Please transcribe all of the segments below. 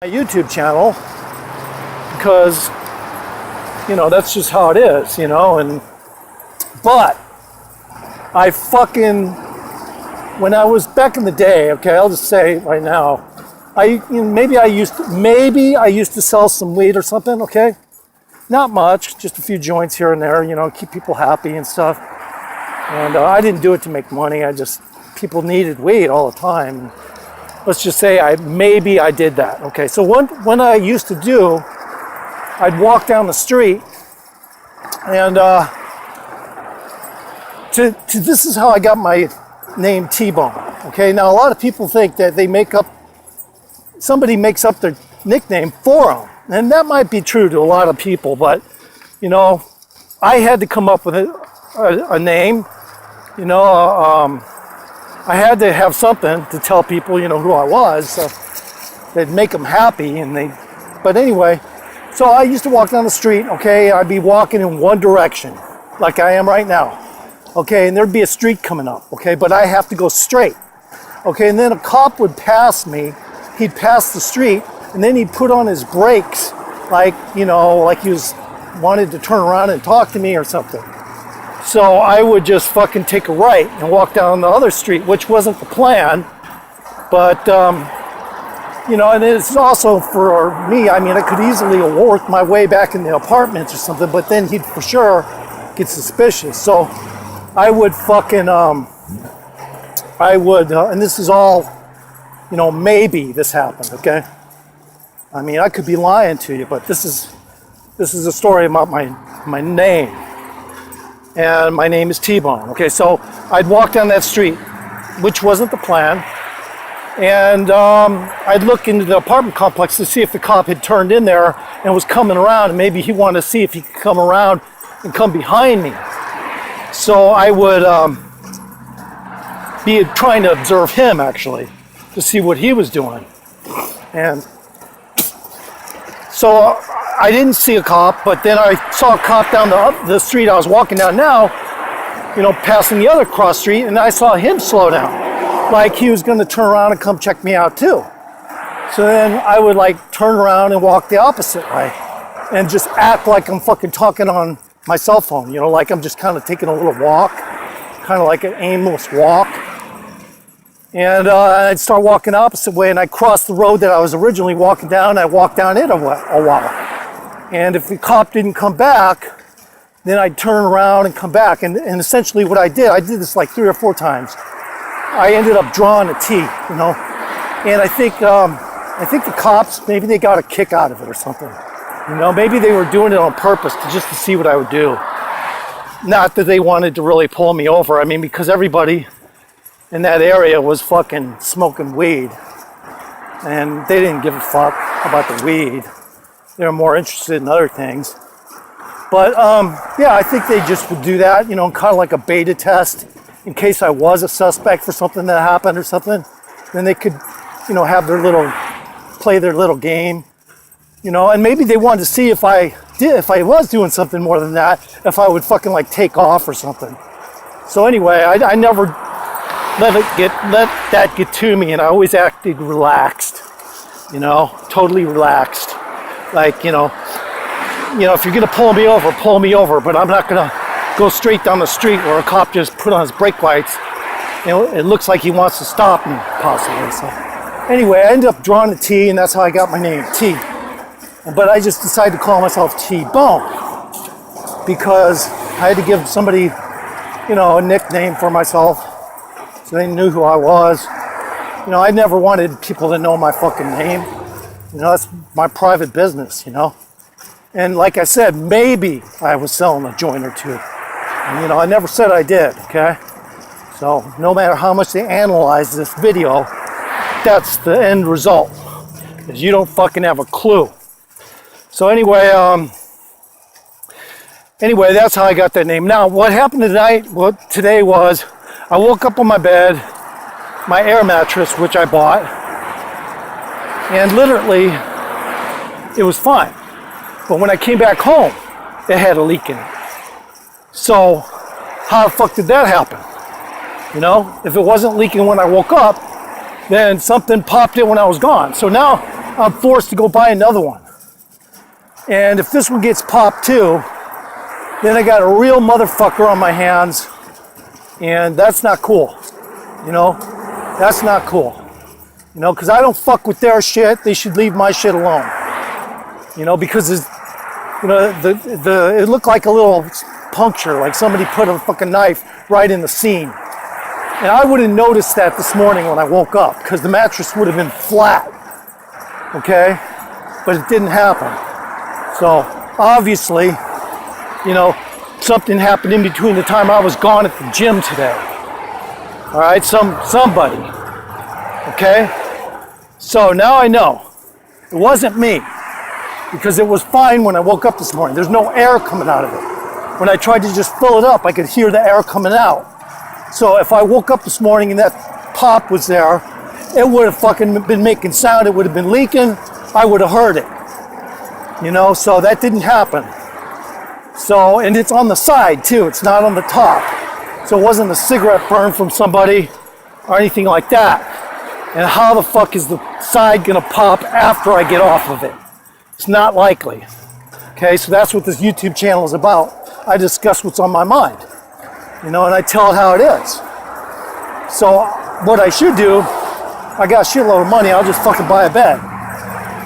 my YouTube channel because, that's just how it is, but when I was back in the day, okay, I'll just say right now, maybe I used to sell some weed or something, okay? Not much, just a few joints here and there, keep people happy and stuff. And I didn't do it to make money. People needed weed all the time. Let's just say I did that. Okay, so when I used to do, I'd walk down the street, and this is how I got my name T-Bone. Okay, now a lot of people think that somebody makes up their nickname for them, and that might be true to a lot of people. But I had to come up with a name. I had to have something to tell people, who I was, so they'd make them happy. But anyway, so I used to walk down the street, okay, I'd be walking in one direction, like I am right now, okay, and there'd be a street coming up, okay, but I have to go straight, okay, and then a cop would pass me, he'd pass the street, and then he'd put on his brakes, like he wanted to turn around and talk to me or something. So I would just fucking take a right and walk down the other street, which wasn't the plan. But, and it's also for me, I could easily work my way back in the apartments or something, but then he'd for sure get suspicious. So I would and this is all, maybe this happened, okay? I could be lying to you, but this is a story about my name. And my name is T-Bone. Okay, so I'd walk down that street, which wasn't the plan, and I'd look into the apartment complex to see if the cop had turned in there and was coming around, and maybe he wanted to see if he could come around and come behind me. So I would be trying to observe him, actually, to see what he was doing. And so I didn't see a cop, but then I saw a cop down the street I was walking down now, passing the other cross street, and I saw him slow down, like he was going to turn around and come check me out too. So then I would turn around and walk the opposite way, and just act like I'm fucking talking on my cell phone, like I'm just kind of taking a little walk, kind of like an aimless walk. And I'd start walking the opposite way, and I'd cross the road that I was originally walking down, I'd walk down it a while. And if the cop didn't come back, then I'd turn around and come back. And essentially what I did this 3 or 4 times. I ended up drawing a T, And I think the cops, maybe they got a kick out of it or something. Maybe they were doing it on purpose just to see what I would do. Not that they wanted to really pull me over. Because everybody in that area was fucking smoking weed. And they didn't give a fuck about the weed. They were more interested in other things. But I think they just would do that, kind of like a beta test in case I was a suspect for something that happened or something. Then they could, have play their little game, and maybe they wanted to see if I was doing something more than that, if I would fucking take off or something. So anyway, I never let that get to me, and I always acted relaxed, totally relaxed. If you're gonna pull me over, but I'm not gonna go straight down the street where a cop just put on his brake lights. It looks like he wants to stop me, possibly. So anyway, I ended up drawing a T, and that's how I got my name, T. But I just decided to call myself T-Bone because I had to give somebody, a nickname for myself so they knew who I was. I never wanted people to know my fucking name. That's my private business, And like I said, maybe I was selling a joint or two. And, I never said I did, okay? So no matter how much they analyze this video, that's the end result. Is you don't fucking have a clue. So anyway, that's how I got that name. Now, what happened today was I woke up on my bed, my air mattress, which I bought, and literally, it was fine. But when I came back home, it had a leak in it. So, how the fuck did that happen? If it wasn't leaking when I woke up, then something popped in when I was gone. So now I'm forced to go buy another one. And if this one gets popped too, then I got a real motherfucker on my hands, and that's not cool. You know, that's not cool. You know, because I don't fuck with their shit. They should leave my shit alone. You know, because it's, you know, it looked like a little puncture, like somebody put a fucking knife right in the seam. And I wouldn't notice that this morning when I woke up, because the mattress would have been flat. Okay? But it didn't happen. So, obviously, you know, something happened in between the time I was gone at the gym today. All right? Somebody. Okay? So, now I know. It wasn't me. Because it was fine when I woke up this morning. There's no air coming out of it. When I tried to just fill it up, I could hear the air coming out. So if I woke up this morning and that pop was there, it would have fucking been making sound. It would have been leaking. I would have heard it. You know, so that didn't happen. So, and it's on the side too. It's not on the top. So it wasn't a cigarette burn from somebody or anything like that. And how the fuck is the side gonna pop after I get off of it? It's not likely. Okay, so that's what this YouTube channel is about. I discuss what's on my mind. You know, and I tell it how it is. So what I should do, I got a shitload of money, I'll just fucking buy a bed.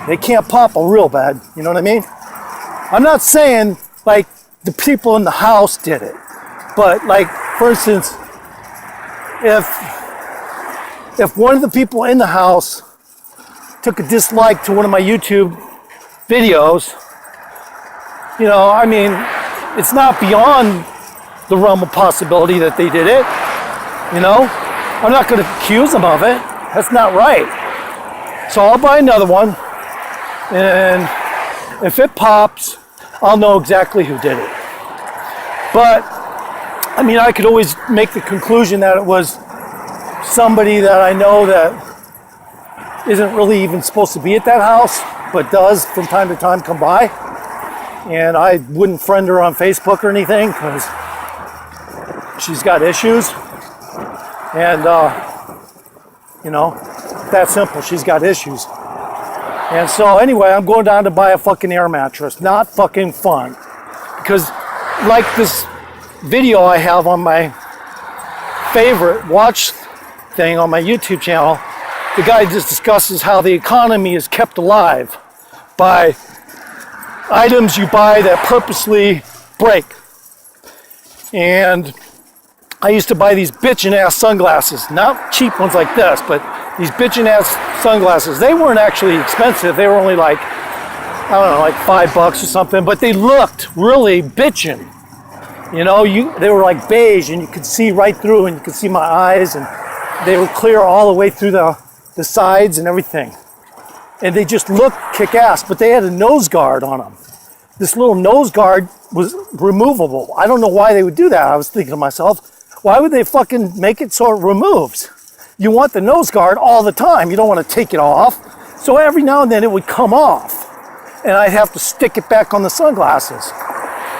They can't pop a real bed, you know what I mean? I'm not saying like the people in the house did it, but like, for instance, if one of the people in the house took a dislike to one of my YouTube videos, you know, I mean, it's not beyond the realm of possibility that they did it, you know? I'm not going to accuse them of it. That's not right. So I'll buy another one, and if it pops, I'll know exactly who did it. But, I mean, I could always make the conclusion that it was somebody that I know that isn't really even supposed to be at that house, but does from time to time come by. And I wouldn't friend her on Facebook or anything because she's got issues. And, you know, that simple. She's got issues. And so anyway, I'm going down to buy a fucking air mattress. Not fucking fun. Because like this video I have on my favorite watch thing on my YouTube channel, the guy just discusses how the economy is kept alive by items you buy that purposely break. And I used to buy these bitchin' ass sunglasses, not cheap ones like this, but these bitchin' ass sunglasses. They weren't actually expensive. They were only like, I don't know, like $5 or something, but they looked really bitchin'. You know, they were like beige and you could see right through and you could see my eyes, and they were clear all the way through the sides and everything. And they just looked kick-ass, but they had a nose guard on them. This little nose guard was removable. I don't know why they would do that. I was thinking to myself, why would they fucking make it so it removes? You want the nose guard all the time. You don't want to take it off. So every now and then it would come off, and I'd have to stick it back on the sunglasses.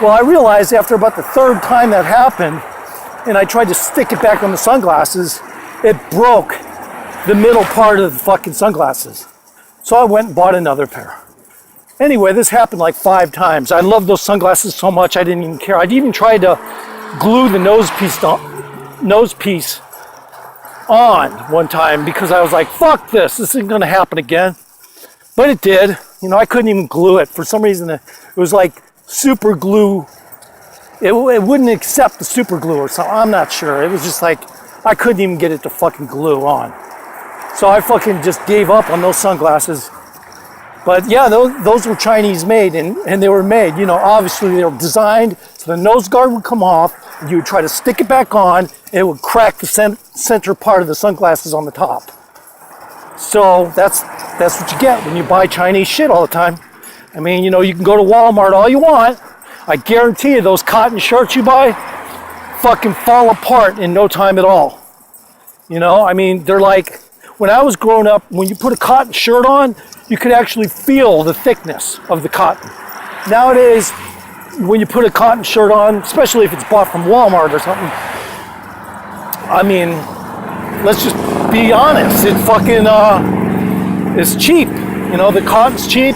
Well, I realized after about the third time that happened, and I tried to stick it back on the sunglasses, it broke the middle part of the fucking sunglasses. So I went and bought another pair. Anyway, this happened like 5 times. I love those sunglasses so much I didn't even care. I even tried to glue the nose piece on one time because I was like, fuck this isn't gonna happen again. But it did. You know, I couldn't even glue it. For some reason, it was like super glue. It wouldn't accept the super glue or something. I'm not sure. It was just like, I couldn't even get it to fucking glue on. So I fucking just gave up on those sunglasses. But yeah, those were Chinese made, and they were made, you know, obviously they were designed so the nose guard would come off, and you would try to stick it back on, and it would crack the center part of the sunglasses on the top. So that's what you get when you buy Chinese shit all the time. I mean, you know, you can go to Walmart all you want. I guarantee you those cotton shirts you buy fucking fall apart in no time at all. You know, I mean, they're like, when I was growing up, when you put a cotton shirt on, you could actually feel the thickness of the cotton. Nowadays, when you put a cotton shirt on, especially if it's bought from Walmart or something, I mean, let's just be honest, it fucking, it's cheap. You know, the cotton's cheap.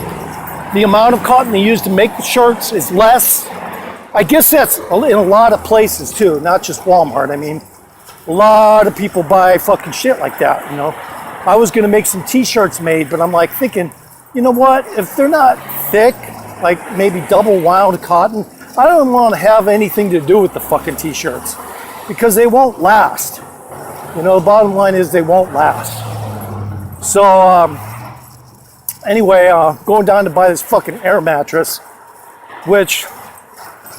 The amount of cotton they use to make the shirts is less. I guess that's in a lot of places too, not just Walmart. I mean, a lot of people buy fucking shit like that, you know. I was gonna make some t-shirts made, but I'm like thinking, you know what, if they're not thick, like maybe double wound cotton, I don't want to have anything to do with the fucking t-shirts because they won't last. You know, the bottom line is they won't last. So anyway, going down to buy this fucking air mattress, which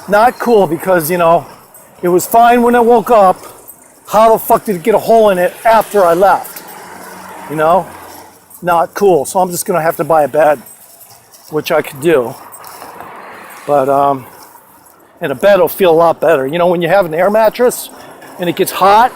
not cool because, you know, it was fine when I woke up. How the fuck did it get a hole in it after I left? You know, not cool. So I'm just gonna have to buy a bed, which I could do. But and a bed will feel a lot better. You know, when you have an air mattress and it gets hot,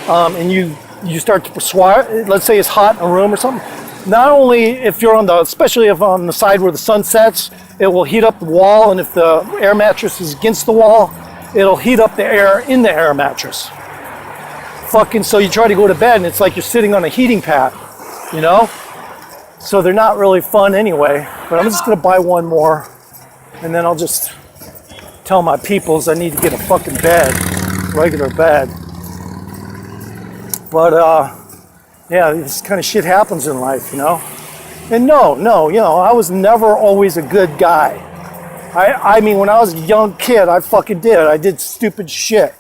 and you start to persuade, let's say it's hot in a room or something. Not only if you're especially if on the side where the sun sets, it will heat up the wall, and if the air mattress is against the wall, it'll heat up the air in the air mattress. Fucking, so you try to go to bed and it's like you're sitting on a heating pad, you know? So they're not really fun anyway, but I'm just gonna buy one more and then I'll just tell my peoples I need to get a fucking bed, regular bed. But yeah, this kind of shit happens in life, you know? And no, you know, I was never always a good guy. I mean, when I was a young kid, I did stupid shit.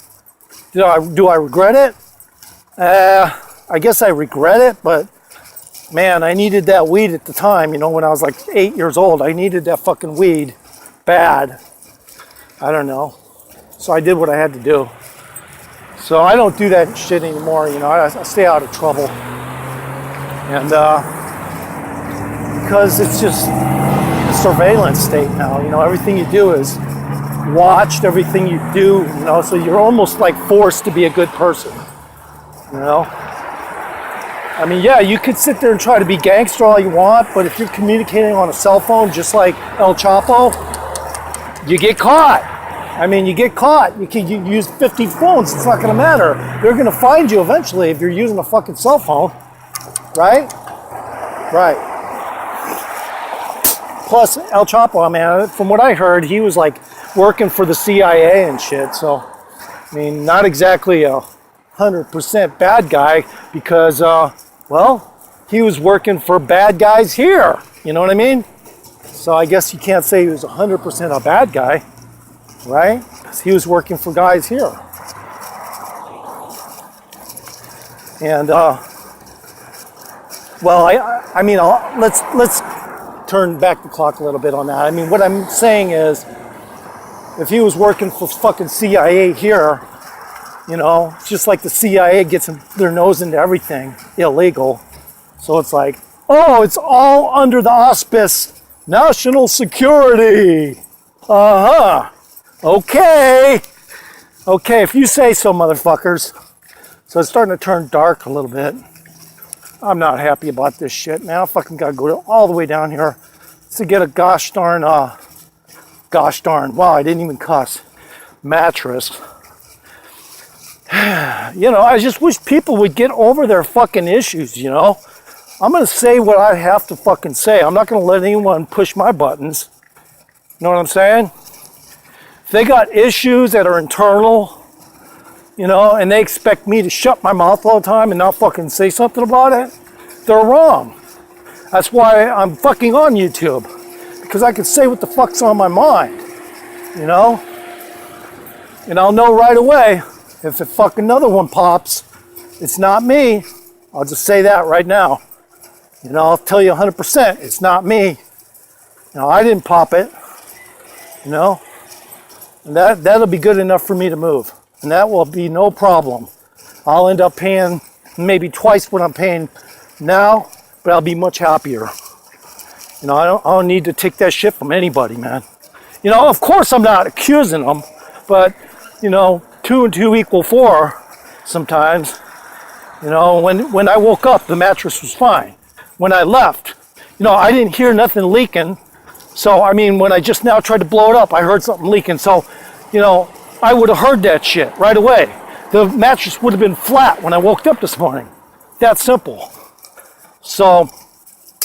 Do I regret it? I guess I regret it, but man, I needed that weed at the time, you know, when I was like 8 years old. I needed that fucking weed bad. I don't know. So I did what I had to do. So I don't do that shit anymore, you know, I stay out of trouble. And because it's just a surveillance state now, you know, everything you do is watched, everything you do, you know, so you're almost like forced to be a good person, you know. I mean, yeah, you could sit there and try to be gangster all you want, but if you're communicating on a cell phone just like El Chapo, you get caught. I mean, you get caught. You use 50 phones, it's not gonna matter. They're gonna find you eventually if you're using a fucking cell phone, right? Right. Plus, El Chapo, I mean, from what I heard, he was like working for the CIA and shit, so, I mean, not exactly a 100% bad guy because, well, he was working for bad guys here, you know what I mean? So I guess you can't say he was 100% a bad guy, right? Because he was working for guys here. And, well, I mean, let's turn back the clock a little bit on that. I mean, what I'm saying is, if he was working for fucking CIA here, you know, it's just like the CIA gets their nose into everything illegal. So it's like, oh, it's all under the auspice, national security. Uh-huh. Okay, if you say so, motherfuckers. So it's starting to turn dark a little bit. I'm not happy about this shit, man. I fucking gotta go all the way down here to get a gosh darn, wow, I didn't even cuss, mattress. You know, I just wish people would get over their fucking issues, you know? I'm gonna say what I have to fucking say. I'm not gonna let anyone push my buttons. You know what I'm saying? If they got issues that are internal, you know, and they expect me to shut my mouth all the time and not fucking say something about it, they're wrong. That's why I'm fucking on YouTube, because I can say what the fuck's on my mind, you know? And I'll know right away if a fucking another one pops, it's not me. I'll just say that right now. You know, I'll tell you 100%, it's not me. You know, I didn't pop it, you know? And that'll be good enough for me to move. And that will be no problem. I'll end up paying maybe twice what I'm paying now, but I'll be much happier. You know, I don't need to take that shit from anybody, man. You know, of course I'm not accusing them, but, you know, 2 and 2 equal 4 sometimes. You know, when I woke up, the mattress was fine. When I left, you know, I didn't hear nothing leaking. So, I mean, when I just now tried to blow it up, I heard something leaking. So, you know, I would have heard that shit right away. The mattress would have been flat when I woke up this morning. That simple. So,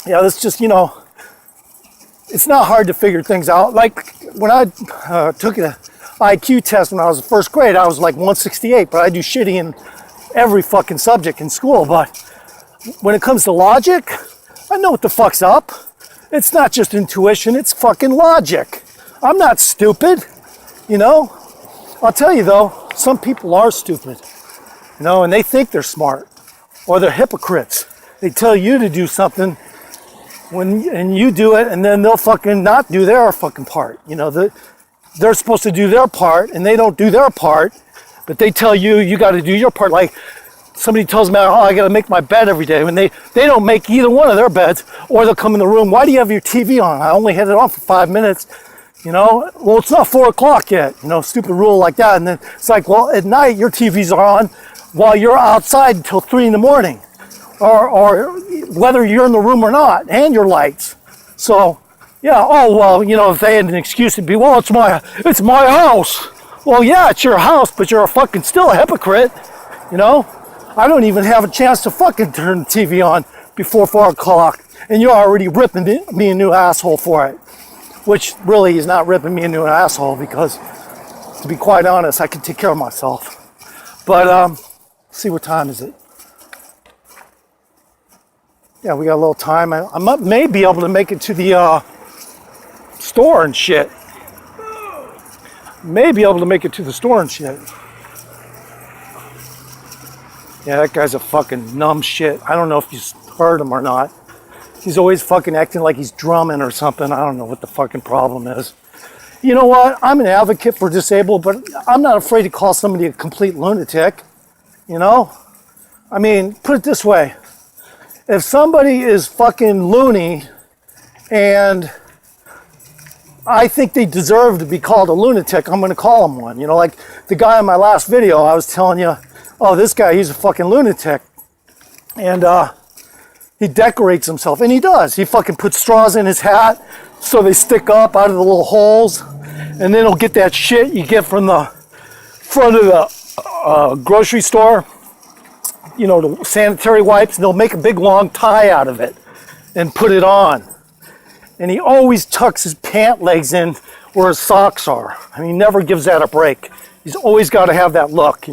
yeah, that's just, it's not hard to figure things out. Like when I took an IQ test when I was in first grade, I was like 168, but I do shitty in every fucking subject in school. But when it comes to logic, I know what the fuck's up. It's not just intuition, it's fucking logic. I'm not stupid, I'll tell you though, some people are stupid, and they think they're smart, or they're hypocrites. They tell you to do something and you do it, and then they'll fucking not do their fucking part. They're supposed to do their part, and they don't do their part, but they tell you got to do your part. Like somebody tells me, oh, I got to make my bed every day, when they don't make either one of their beds, or they'll come in the room, why do you have your TV on? I only had it on for 5 minutes. Well, it's not 4 o'clock yet, stupid rule like that. And then it's like, well, at night your TVs are on while you're outside until 3 in the morning, or whether you're in the room or not, and your lights. So, yeah, oh, well, if they had an excuse, it'd be, well, it's my house. Well, yeah, it's your house, but you're still a hypocrite, I don't even have a chance to fucking turn the TV on before 4 o'clock, and you're already ripping me a new asshole for it. Which really is not ripping me into an asshole, because, to be quite honest, I can take care of myself. But, see, what time is it? Yeah, we got a little time. I may be able to make it to the store and shit. Yeah, that guy's a fucking numb shit. I don't know if you heard him or not. He's always fucking acting like he's drumming or something. I don't know what the fucking problem is. You know what? I'm an advocate for disabled, but I'm not afraid to call somebody a complete lunatic. I mean, put it this way. If somebody is fucking loony and I think they deserve to be called a lunatic, I'm going to call them one. Like the guy in my last video, I was telling you, oh, this guy, he's a fucking lunatic. And, he decorates himself, and he does. He fucking puts straws in his hat so they stick up out of the little holes, and then he'll get that shit you get from the front of the grocery store, the sanitary wipes, and they'll make a big long tie out of it and put it on. And he always tucks his pant legs in where his socks are. I mean, he never gives that a break. He's always got to have that look,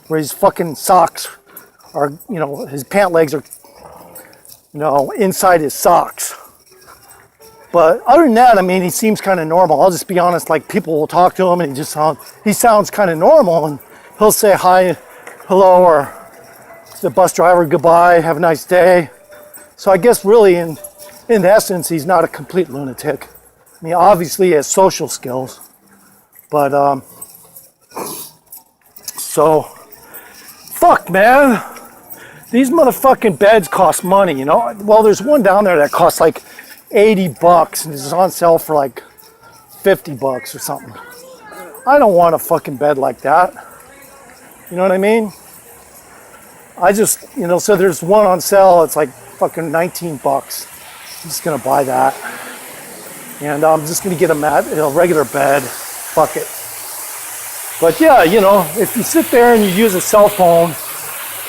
where his fucking socks are, his pant legs are inside his socks. But other than that, I mean, he seems kind of normal. I'll just be honest, like people will talk to him and he sounds kind of normal, and he'll say hi, hello, or to the bus driver, goodbye, have a nice day. So I guess really in essence, he's not a complete lunatic. I mean, obviously he has social skills, but so fuck, man. These motherfucking beds cost money, Well, there's one down there that costs like $80 and it's on sale for like $50 or something. I don't want a fucking bed like that. You know what I mean? I just, so there's one on sale, it's like fucking $19. I'm just gonna buy that. And I'm just gonna get a regular bed. Fuck it. But yeah, if you sit there and you use a cell phone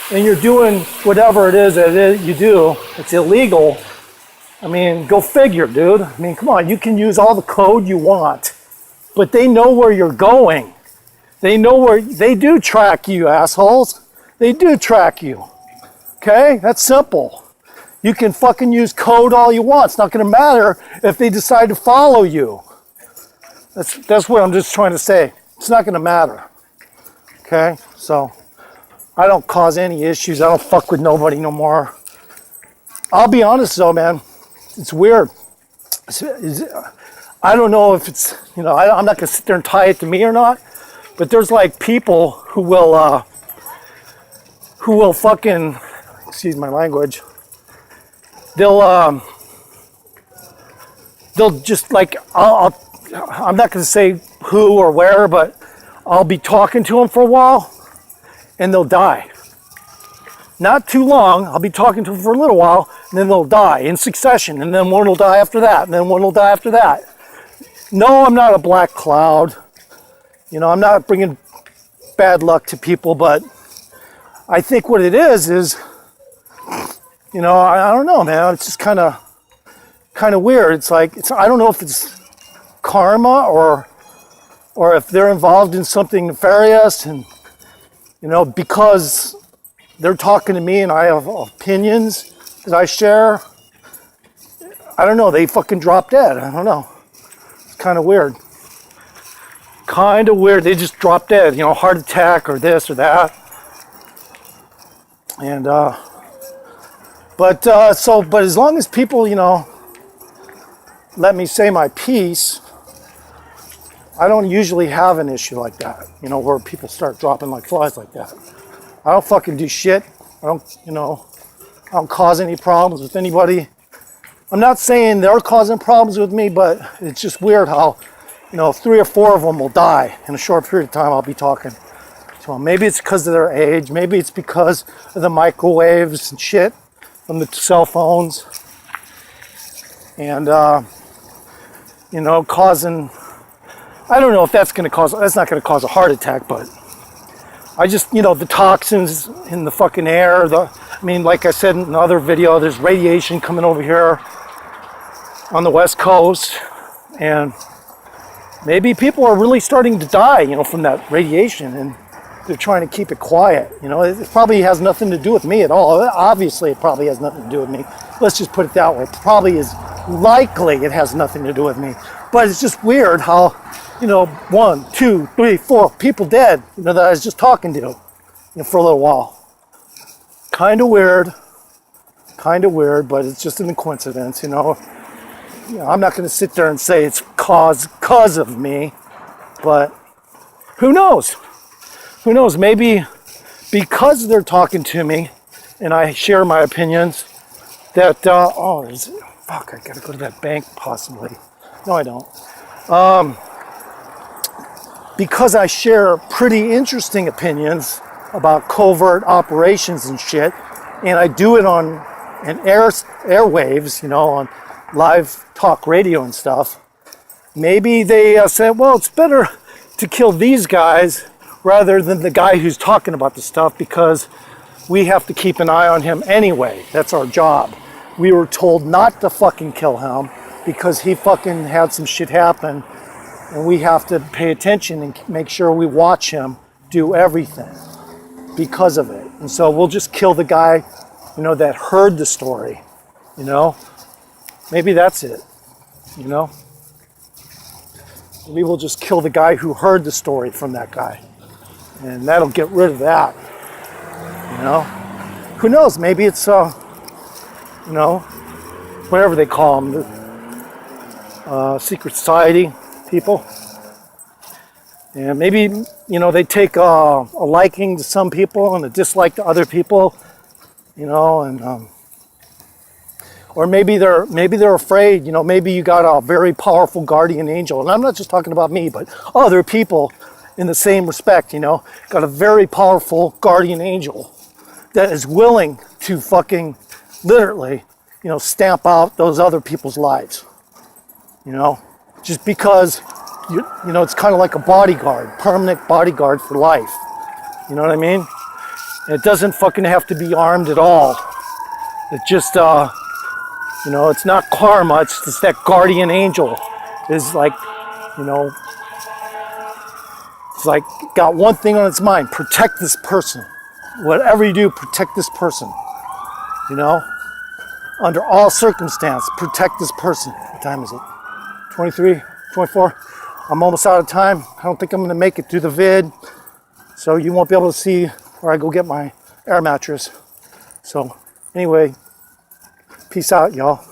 and you're doing whatever it is that you do, it's illegal. I mean, go figure, dude. I mean, come on, you can use all the code you want, but they know where you're going. They do track you, assholes. They do track you. Okay? That's simple. You can fucking use code all you want. It's not gonna matter if they decide to follow you. That's what I'm just trying to say. It's not gonna matter. Okay? So, I don't cause any issues. I don't fuck with nobody no more. I'll be honest though, man. It's weird. I don't know if it's, I'm not gonna sit there and tie it to me or not, but there's like people who will fucking, excuse my language, they'll just like, I'm not gonna say who or where, but I'll be talking to them for a while and they'll die. Not too long, I'll be talking to them for a little while, and then they'll die in succession, and then one will die after that, and then one will die after that. No, I'm not a black cloud. I'm not bringing bad luck to people, but I think what it is, I don't know, man. It's just kind of, kind of weird. It's like, I don't know if it's karma or if they're involved in something nefarious, and because they're talking to me and I have opinions that I share. I don't know, they fucking drop dead. I don't know. It's kind of weird. Kind of weird. They just drop dead, heart attack or this or that. And, but as long as people, let me say my piece, I don't usually have an issue like that, where people start dropping like flies like that. I don't fucking do shit. I don't cause any problems with anybody. I'm not saying they're causing problems with me, but it's just weird how, 3 or 4 of them will die in a short period of time. I'll be talking to them. Maybe it's because of their age. Maybe it's because of the microwaves and shit from the cell phones. And, causing, I don't know if that's not going to cause a heart attack, but I just, the toxins in the fucking air, like I said in another video, there's radiation coming over here on the West Coast, and maybe people are really starting to die, from that radiation, and they're trying to keep it quiet. It probably has nothing to do with me at all. Obviously, it probably has nothing to do with me. Let's just put it that way. It probably is likely it has nothing to do with me. But it's just weird how, 1, 2, 3, 4 people dead, that I was just talking to, for a little while. Kind of weird, but it's just a coincidence, I'm not going to sit there and say it's cause of me, but who knows? Who knows? Maybe because they're talking to me and I share my opinions that, I gotta go to that bank possibly. No, I don't. Because I share pretty interesting opinions about covert operations and shit, and I do it on airwaves, on live talk radio and stuff. Maybe they said, well, it's better to kill these guys rather than the guy who's talking about the stuff, because we have to keep an eye on him anyway. That's our job. We were told not to fucking kill him because he fucking had some shit happen, and we have to pay attention and make sure we watch him do everything because of it. And so we'll just kill the guy, that heard the story, Maybe that's it, Maybe we'll just kill the guy who heard the story from that guy. And that'll get rid of that, Who knows? Maybe it's, whatever they call them, secret society people. And maybe, they take a liking to some people and a dislike to other people, and or maybe they're afraid, maybe you got a very powerful guardian angel. And I'm not just talking about me, but other people in the same respect, got a very powerful guardian angel that is willing to fucking literally, stamp out those other people's lives, just because, it's kind of like a bodyguard, permanent bodyguard for life. You know what I mean? And it doesn't fucking have to be armed at all. It just, it's not karma, it's just that guardian angel is like, it's like got one thing on its mind: protect this person. Whatever you do, protect this person. Under all circumstances, protect this person. What time is it? 23, 24. I'm almost out of time. I don't think I'm going to make it through the vid, so you won't be able to see where I go get my air mattress. So anyway, peace out, y'all.